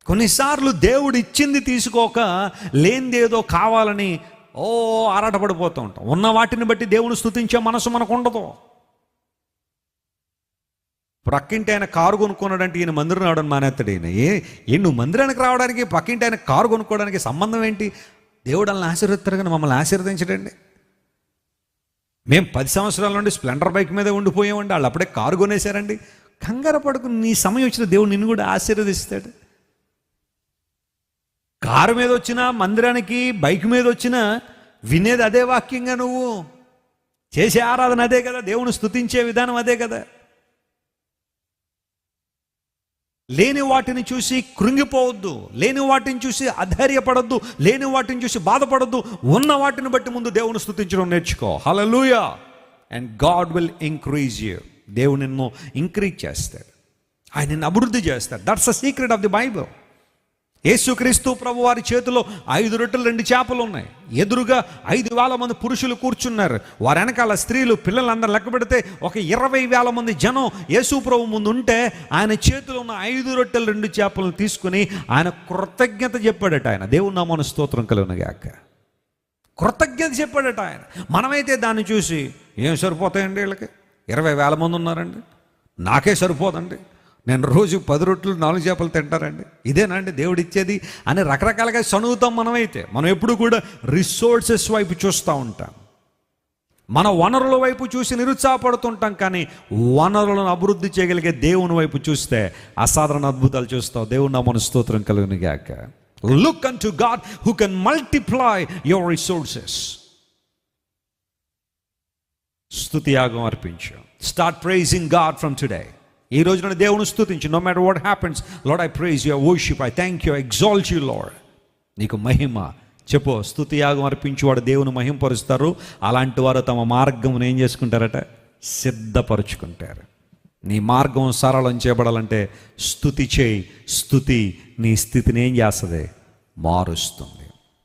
కొన్నిసార్లు దేవుడు ఇచ్చింది తీసుకోక లేనిదేదో కావాలని ఆరాటపడిపోతూ ఉంటాం. ఉన్న వాటిని బట్టి దేవుని స్తుతించే మనసు మనకు ఉండదు. ప్రక్కింటి ఆయన కారు కొనుక్కున్నాడంటే ఈయన మందిరం రావడం మానేస్తాడు. ఈయన నువ్వు మందిరానికి రావడానికి పక్కింటి ఆయన కారు కొనుక్కోవడానికి సంబంధం ఏంటి? దేవుడు వాళ్ళని ఆశీర్వదిస్తారు కానీ మమ్మల్ని ఆశీర్వదించడండి. మేము 10 సంవత్సరాల నుండి స్ప్లెండర్ బైక్ మీద ఉండిపోయామండి, వాళ్ళు అప్పుడే కారు కొనేశారండి. కంగారు పడుకుని నీ సమయం వచ్చిన దేవుడు నిన్ను కూడా ఆశీర్వదిస్తాడు. కారు మీద వచ్చినా, మందిరానికి బైక్ మీద వచ్చినా వినేది అదే వాక్యంగా, నువ్వు చేసే ఆరాధన అదే కదా, దేవుని స్తుతించే విధానం అదే కదా. లేని వాటిని చూసి కృంగిపోవద్దు, లేని వాటిని చూసి అధైర్యపడద్దు, లేని వాటిని చూసి బాధపడద్దు. ఉన్న వాటిని బట్టి ముందు దేవుని స్తుతించడం నేర్చుకో. Hallelujah. And God will increase you. దేవుడు నిన్ను ఇంక్రీజ్ చేస్తాడు, ఆయన నిన్ను అభివృద్ధి చేస్తాడు. That's the secret of the Bible. యేసుక్రీస్తు ప్రభు వారి చేతిలో 5 రొట్టెలు 2 చేపలు ఉన్నాయి. ఎదురుగా 5,000 మంది పురుషులు కూర్చున్నారు. వారి వెనకాల స్త్రీలు, పిల్లలందరూ లెక్క పెడితే ఒక 20,000 మంది జనం యేసు ప్రభు ముందు ఉంటే ఆయన చేతిలో ఉన్న 5 రొట్టెలు 2 చేపలను తీసుకుని ఆయన కృతజ్ఞత చెప్పాడట. ఆయన దేవుని నామమున స్తోత్రం కలుగునుగాక. కృతజ్ఞత చెప్పాడట ఆయన. మనమైతే దాన్ని చూసి ఏం సరిపోతాయండి, వీళ్ళకి 20,000 మంది ఉన్నారండి, నాకే సరిపోదండి, నేను రోజు 10 రొట్టెలు 4 చేపలు తింటారండి, ఇదేనండి దేవుడు ఇచ్చేది అని రకరకాలుగా సనుగుతాం. మనం ఎప్పుడు కూడా రిసోర్సెస్ వైపు చూస్తూ ఉంటాం, మన వనరుల వైపు చూసి నిరుత్సాహపడుతుంటాం. కానీ వనరులను అభివృద్ధి చేయగలిగే దేవుని వైపు చూస్తే అసాధారణ అద్భుతాలు చూస్తావు. దేవుని నామమున స్తోత్రం కలుగునుగాక. Look unto God who can multiply your resources. స్తుతి యాగం అర్పించు. Start praising God from today. ఈ రోజున దేవుని స్తుతించు. No matter what happens, Lord I praise you, I worship, I thank you, I exalt you Lord. నీకు మహిమ చెప్పు. స్తుతి యాగం అర్పించేవాడు దేవుని మహింపరుస్తారు. అలాంటి వారు తమ మార్గమును ఏం చేసుకుంటారట? సిద్ధపరుచుకుంటారు. నీ మార్గం సరళం చేయబడాలంటే స్తుతి చేయి. స్తుతి నీ స్థితిని ఏం చేస్తుంది? మారుస్తుంది.